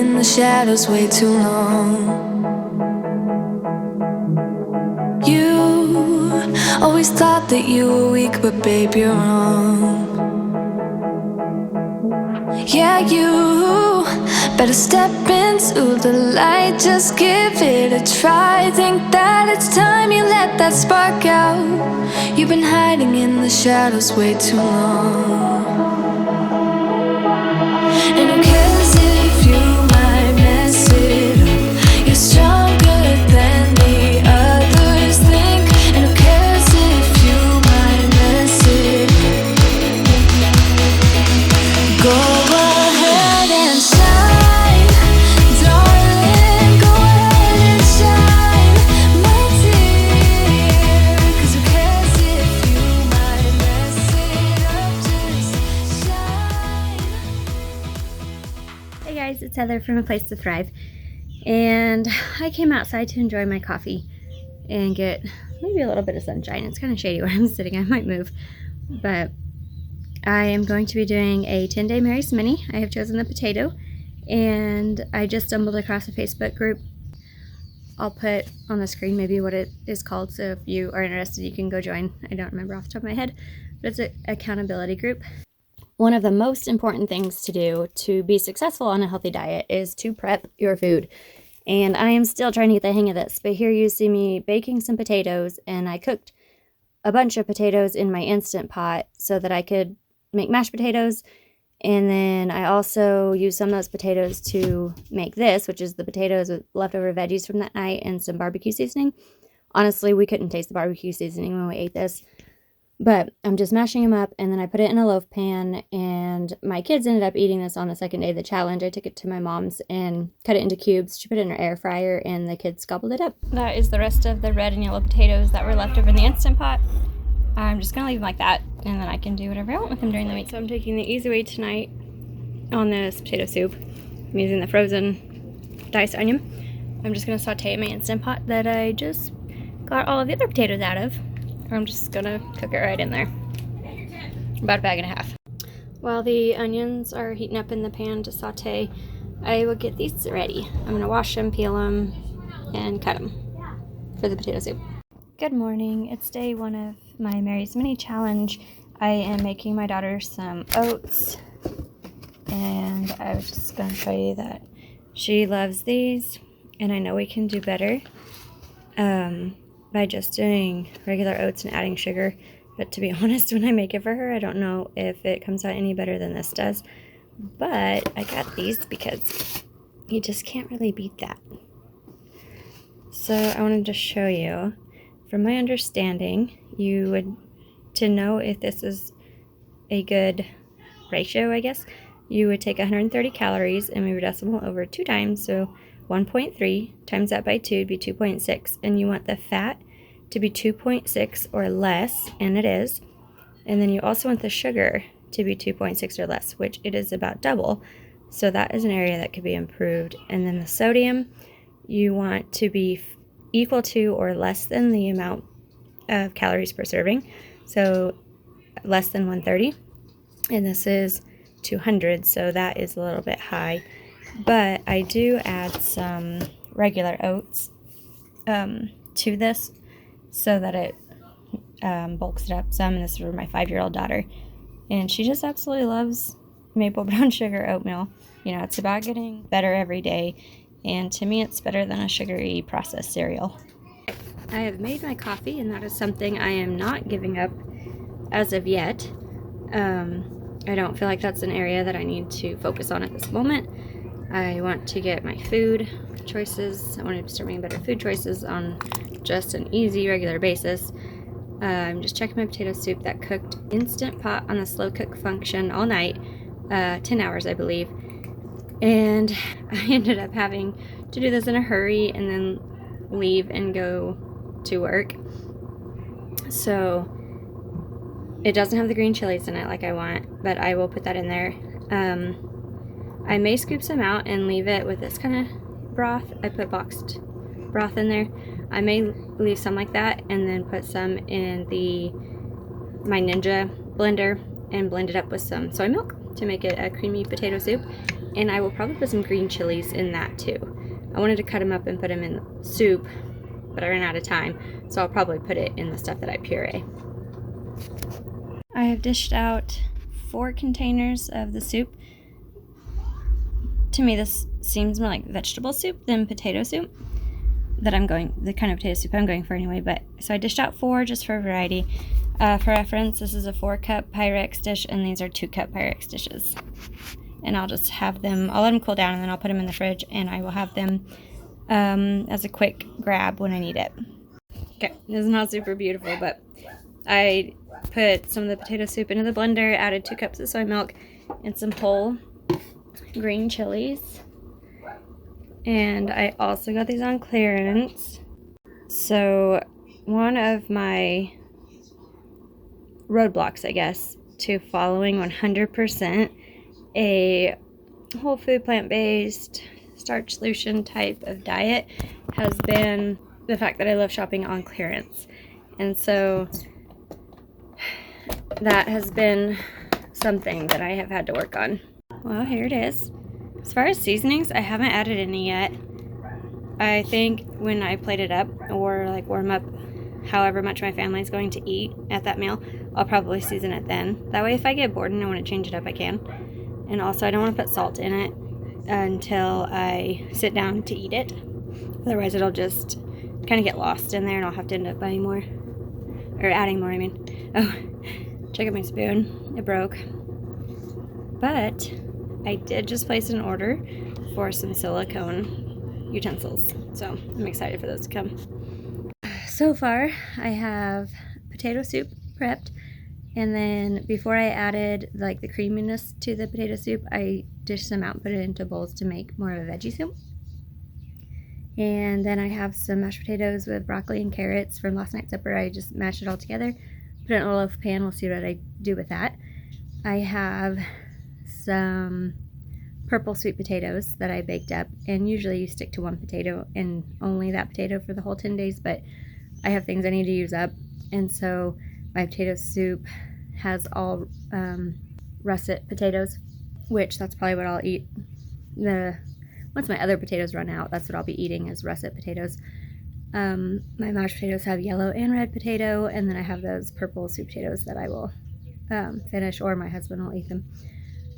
in the shadows way too long. You always thought that you were weak, but babe, you're wrong. Yeah, you better step into the light, just give it a try. Think that it's time you let that spark out. You've been hiding in the shadows way too long. And who cares if you might mess it up? You're stronger than the others think. And who cares if you might mess it up? Go ahead and shine, darling, go ahead and shine, my dear. 'Cause who cares if you might mess it up? Just shine. Hey guys, it's Heather from A Place to Thrive, and I came outside to enjoy my coffee and get maybe a little bit of sunshine. It's kind of shady where I'm sitting. I might move, but I am going to be doing a 10-day Mary's Mini. I have chosen the potato, and I just stumbled across a Facebook group. I'll put on the screen maybe what it is called, so if you are interested, you can go join. I don't remember off the top of my head, but it's an accountability group. One of the most important things to do to be successful on a healthy diet is to prep your food. And I am still trying to get the hang of this, but here you see me baking some potatoes, and I cooked a bunch of potatoes in my Instant Pot so that I could make mashed potatoes. And then I also used some of those potatoes to make this, which is the potatoes with leftover veggies from that night and some barbecue seasoning. Honestly, we couldn't taste the barbecue seasoning when we ate this, but I'm just mashing them up, and then I put it in a loaf pan, and my kids ended up eating this on the second day of the challenge. I took it to my mom's and cut it into cubes. She put it in her air fryer, and the kids gobbled it up. That is the rest of the red and yellow potatoes that were left over in the Instant Pot. I'm just going to leave them like that, and then I can do whatever I want with them during the week. So I'm taking the easy way tonight on this potato soup. I'm using the frozen diced onion. I'm just going to saute in my Instant Pot that I just got all of the other potatoes out of. I'm just going to cook it right in there. About a bag and a half. While the onions are heating up in the pan to saute, I will get these ready. I'm going to wash them, peel them, and cut them for the potato soup. Good morning. It's day one of my Mary's Mini Challenge. I am making my daughter some oats, and I was just going to show you that she loves these, and I know we can do better by just doing regular oats and adding sugar. But to be honest, when I make it for her, I don't know if it comes out any better than this does. But I got these because you just can't really beat that. So I wanted to show you. From my understanding, you would, to know if this is a good ratio, I guess, you would take 130 calories and move a decimal over 2 times. So 1.3 times that by 2 would be 2.6. And you want the fat to be 2.6 or less, and it is. And then you also want the sugar to be 2.6 or less, which it is about double. So that is an area that could be improved. And then the sodium, you want to be equal to or less than the amount of calories per serving, so less than 130, and this is 200, so that is a little bit high. But I do add some regular oats to this so that it bulks it up some, and this is for my 5-year-old daughter, and she just absolutely loves maple brown sugar oatmeal. You know, it's about getting better every day, and to me it's better than a sugary processed cereal. I have made my coffee, and that is something I am not giving up as of yet. I don't feel like that's an area that I need to focus on at this moment. I want to get my food choices. I want to start making better food choices on just an easy, regular basis. I'm just checking my potato soup that cooked Instant Pot on the slow cook function all night, 10 hours I believe. And I ended up having to do this in a hurry and then leave and go to work. So it doesn't have the green chilies in it like I want, but I will put that in there. I may scoop some out and leave it with this kind of broth. I put boxed broth in there. I may leave some like that and then put some in my Ninja blender and blend it up with some soy milk to make it a creamy potato soup. And I will probably put some green chilies in that too. I wanted to cut them up and put them in soup, but I ran out of time, so I'll probably put it in the stuff that I puree. I have dished out 4 containers of the soup. To me, this seems more like vegetable soup than potato soup the kind of potato soup I'm going for anyway. But so I dished out 4 just for variety. For reference, this is a 4-cup Pyrex dish, and these are 2-cup Pyrex dishes. And I'll just have them, I'll let them cool down, and then I'll put them in the fridge, and I will have them as a quick grab when I need it. Okay, this is not super beautiful, but I put some of the potato soup into the blender, added 2 cups of soy milk, and some whole green chilies. And I also got these on clearance. So one of my roadblocks, I guess, to following 100% a whole food, plant-based, starch solution type of diet has been the fact that I love shopping on clearance. And so that has been something that I have had to work on. Well, here it is. As far as seasonings, I haven't added any yet. I think when I plate it up or like warm up however much my family is going to eat at that meal, I'll probably season it then. That way if I get bored and I want to change it up, I can. And also I don't want to put salt in it until I sit down to eat it. Otherwise it'll just kind of get lost in there and I'll have to end up buying more. Or adding more, I mean. Oh, check out my spoon. It broke. But I did just place an order for some silicone utensils. So I'm excited for those to come. So far, I have potato soup prepped. And then before I added like the creaminess to the potato soup, I dished some out and put it into bowls to make more of a veggie soup. And then I have some mashed potatoes with broccoli and carrots from last night's supper. I just mashed it all together, put it in a loaf pan. We'll see what I do with that. I have some purple sweet potatoes that I baked up, and usually you stick to one potato and only that potato for the whole 10 days, but I have things I need to use up, and so my potato soup has all russet potatoes, which that's probably what I'll eat. Once my other potatoes run out, that's what I'll be eating is russet potatoes. My mashed potatoes have yellow and red potato, and then I have those purple sweet potatoes that I will finish, or my husband will eat them.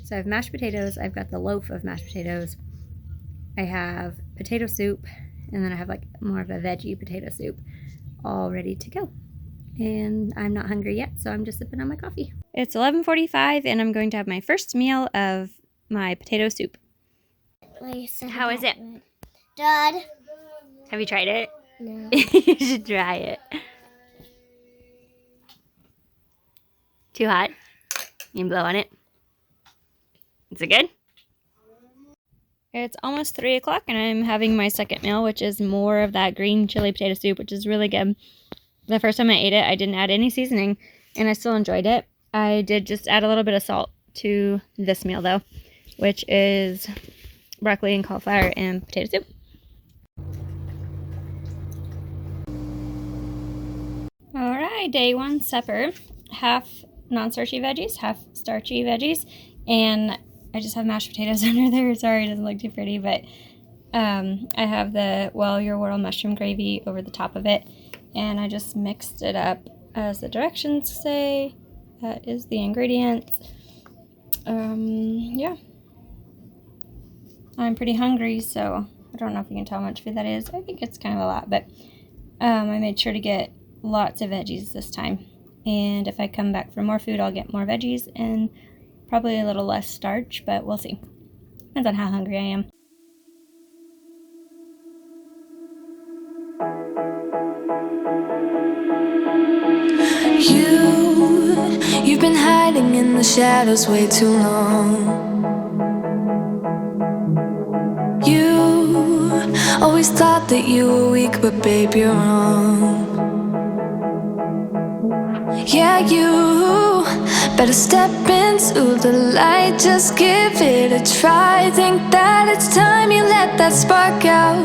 So I have mashed potatoes, I've got the loaf of mashed potatoes, I have potato soup, and then I have like more of a veggie potato soup all ready to go. And I'm not hungry yet, so I'm just sipping on my coffee. It's 11:45 and I'm going to have my first meal of my potato soup. How is it? Dad. Have you tried it? No. You should try it. Too hot? You can blow on it. Is it good? It's almost 3 o'clock and I'm having my second meal, which is more of that green chili potato soup, which is really good. The first time I ate it, I didn't add any seasoning and I still enjoyed it. I did just add a little bit of salt to this meal though, which is broccoli and cauliflower and potato soup. Alright, day 1 supper. Half non-starchy veggies, half starchy veggies, and I just have mashed potatoes under there. Sorry, it doesn't look too pretty, but I have the your world mushroom gravy over the top of it, and I just mixed it up as the directions say. That is the ingredients. Yeah. I'm pretty hungry, so I don't know if you can tell how much food that is. I think it's kind of a lot, but I made sure to get lots of veggies this time. And if I come back for more food, I'll get more veggies and probably a little less starch, but we'll see. Depends on how hungry I am. You've been hiding in the shadows way too long. You always thought that you were weak, but babe, you're wrong. Yeah, you better step into the light, just give it a try. Think that it's time you let that spark out.